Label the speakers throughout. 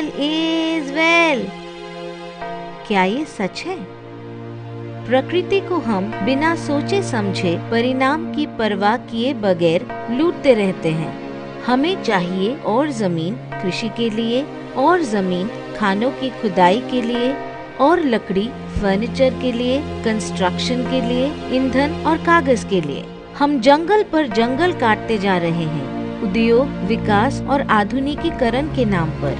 Speaker 1: All is well. क्या ये सच है? प्रकृति को हम बिना सोचे समझे परिणाम की परवाह किए बगैर लूटते रहते हैं। हमें चाहिए और जमीन कृषि के लिए, और जमीन खानों की खुदाई के लिए, और लकड़ी फर्नीचर के लिए, कंस्ट्रक्शन के लिए, ईंधन और कागज के लिए। हम जंगल पर जंगल काटते जा रहे हैं, उद्योग, विकास और आधुनिकीकरण के नाम पर।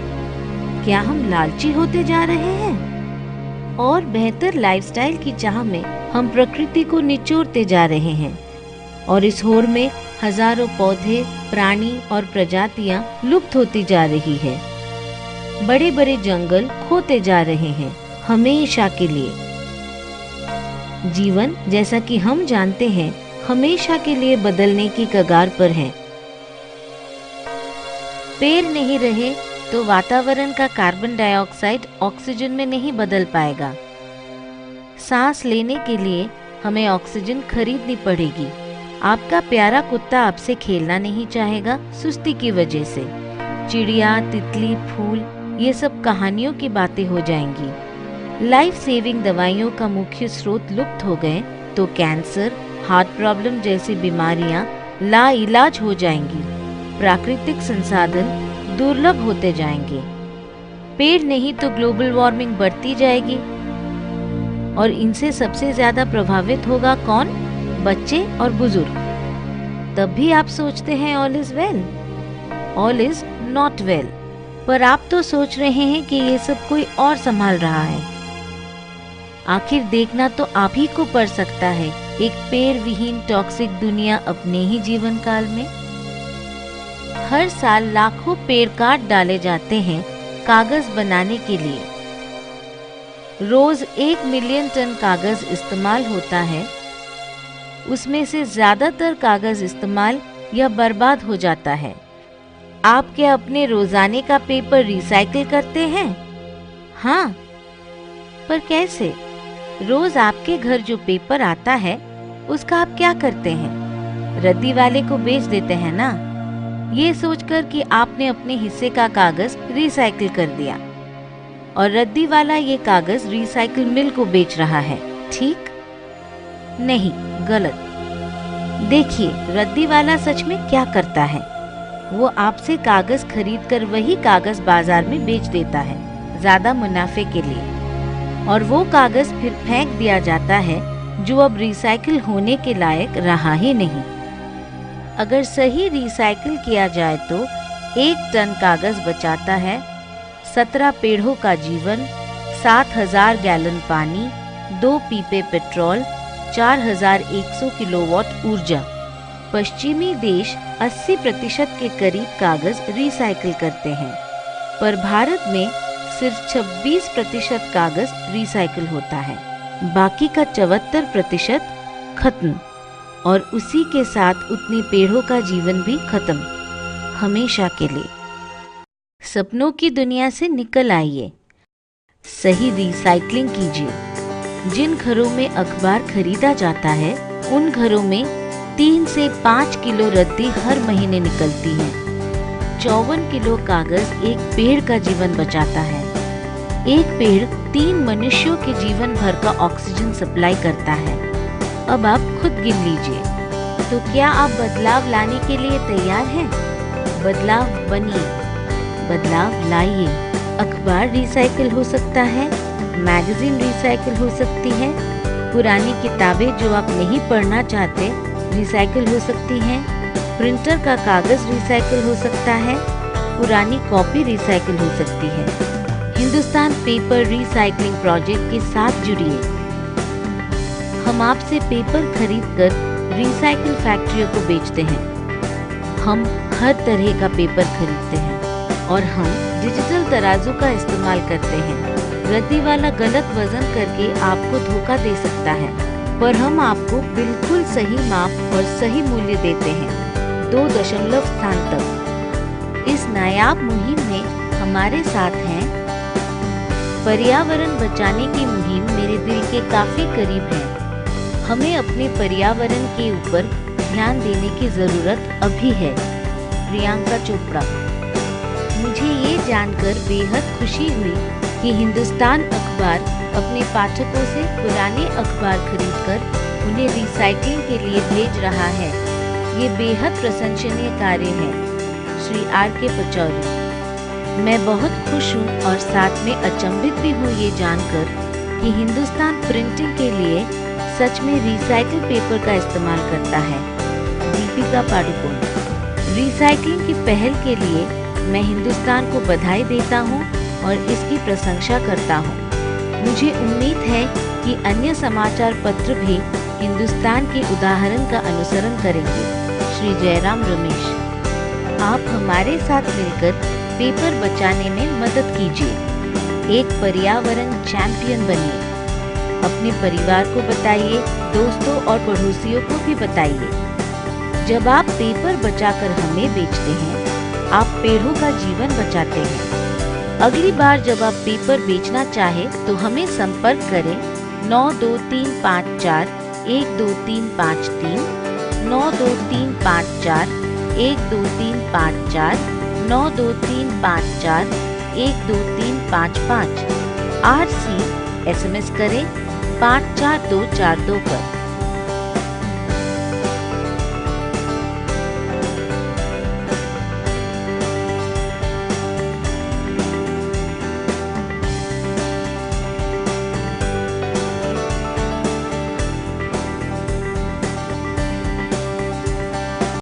Speaker 1: क्या हम लालची होते जा रहे हैं? और बेहतर लाइफस्टाइल की चाह में हम प्रकृति को निचोड़ते जा रहे हैं, और इस होड़ में हजारों पौधे, प्राणी और प्रजातियां लुप्त होती जा रही है। बड़े बड़े जंगल खोते जा रहे हैं हमेशा के लिए। जीवन, जैसा कि हम जानते हैं, हमेशा के लिए बदलने की कगार पर है। पेड़ नहीं रहे तो वातावरण का कार्बन डाइऑक्साइड ऑक्सीजन में नहीं बदल पाएगा। सांस लेने के लिए हमें ऑक्सीजन खरीदनी पड़ेगी। आपका प्यारा कुत्ता आपसे खेलना नहीं चाहेगा सुस्ती की वजह से। चिड़िया, तितली, फूल, ये सब कहानियों की बातें हो जाएंगी। लाइफ सेविंग दवाइयों का मुख्य स्रोत लुप्त हो गए तो कैंसर, हार्ट प्रॉब्लम जैसी बीमारियां लाइलाज हो जाएंगी। प्राकृतिक संसाधन दुर्लभ होते जाएंगे। पेड़ नहीं तो ग्लोबल वार्मिंग बढ़ती जाएगी, और इनसे सबसे ज्यादा प्रभावित होगा कौन? बच्चे और बुजुर्ग। तब भी आप सोचते हैं all is well. All is not well. पर आप तो सोच रहे हैं कि ये सब कोई और संभाल रहा है। आखिर देखना तो आप ही को पड़ सकता है एक पेड़ विहीन टॉक्सिक दुनिया अपने ही जीवन काल में। हर साल लाखों पेड़ काट डाले जाते हैं कागज बनाने के लिए। रोज 1 मिलियन टन कागज इस्तेमाल होता है। उसमें से ज्यादातर कागज इस्तेमाल या बर्बाद हो जाता है। आप क्या अपने रोजाने का पेपर रिसाइकिल करते हैं? हाँ, पर कैसे? रोज आपके घर जो पेपर आता है उसका आप क्या करते हैं? रद्दी वाले को बेच देते हैं ना, ये सोचकर कि आपने अपने हिस्से का कागज रिसाइकिल कर दिया, और रद्दी वाला ये कागज रिसाइकिल मिल को बेच रहा है। ठीक? नहीं, गलत। देखिए, रद्दी वाला सच में क्या करता है। वो आपसे कागज खरीदकर वही कागज बाजार में बेच देता है ज्यादा मुनाफे के लिए, और वो कागज फिर फेंक दिया जाता है जो अब रिसाइकिल होने के लायक रहा ही नहीं। अगर सही रिसाइकिल किया जाए तो 1 टन कागज बचाता है 17 पेड़ों का जीवन, 7000 गैलन पानी, 2 पीपे पेट्रोल, 4100 किलोवाट ऊर्जा। पश्चिमी देश 80% के करीब कागज रिसाइकिल करते हैं, पर भारत में सिर्फ 26% कागज रिसाइकिल होता है। बाकी का 74% खत्म, और उसी के साथ उतने पेड़ों का जीवन भी खत्म, हमेशा के लिए। सपनों की दुनिया से निकल आइए, सही रिसाइकलिंग कीजिए। जिन घरों में अखबार खरीदा जाता है उन घरों में 3 से 5 किलो रद्दी हर महीने निकलती है। 54 किलो कागज एक पेड़ का जीवन बचाता है। एक पेड़ 3 मनुष्यों के जीवन भर का ऑक्सीजन सप्लाई करता है। अब आप खुद गिन लीजिए। तो क्या आप बदलाव लाने के लिए तैयार हैं? बदलाव बनिए, बदलाव लाइए। अखबार रिसाइकिल हो सकता है, मैगजीन रिसाइकिल हो सकती है, पुरानी किताबें जो आप नहीं पढ़ना चाहते रिसाइकिल हो सकती हैं, प्रिंटर का कागज रिसाइकिल हो सकता है, पुरानी कॉपी रिसाइकिल हो सकती है। हिंदुस्तान पेपर रिसाइकलिंग प्रोजेक्ट के साथ जुड़िए। हम आपसे पेपर खरीदकर रिसाइकिल फैक्ट्रियों को बेचते हैं। हम हर तरह का पेपर खरीदते हैं, और हम डिजिटल तराजू का इस्तेमाल करते हैं। रद्दी वाला गलत वजन करके आपको धोखा दे सकता है, पर हम आपको बिल्कुल सही माप और सही मूल्य देते हैं, 2 दशमलव स्थान तक। इस नायाब मुहिम में हमारे साथ हैं। पर्यावरण बचाने की मुहिम मेरे दिल के काफी करीब है। हमें अपने पर्यावरण के ऊपर ध्यान देने की जरूरत अभी है। प्रियंका चोपड़ा। मुझे ये जानकर बेहद खुशी हुई कि हिंदुस्तान अखबार अपने पाठकों से पुराने अखबार खरीदकर उन्हें रिसाइकलिंग के लिए भेज रहा है। ये बेहद प्रशंसनीय कार्य है। श्री R.K. पचौरी। मैं बहुत खुश हूँ और साथ में अचंभित भी हूँ ये जानकर कि हिंदुस्तान प्रिंटिंग के लिए सच में रिसाइकिल पेपर का इस्तेमाल करता है। दीपिका पादुकोण। रिसाइकलिंग की पहल के लिए मैं हिंदुस्तान को बधाई देता हूँ और इसकी प्रशंसा करता हूँ। मुझे उम्मीद है कि अन्य समाचार पत्र भी हिंदुस्तान के उदाहरण का अनुसरण करेंगे। श्री जयराम रमेश। आप हमारे साथ मिलकर पेपर बचाने में मदद कीजिए। एक पर्यावरण चैंपियन बनिए। अपने परिवार को बताइए, दोस्तों और पड़ोसियों को भी बताइए। जब आप पेपर बचाकर हमें बेचते हैं, आप पेड़ों का जीवन बचाते हैं। अगली बार जब आप पेपर बेचना चाहें तो हमें संपर्क करें 9235412353, 9235412354, 9235412355। RC SMS करें 54242 पर।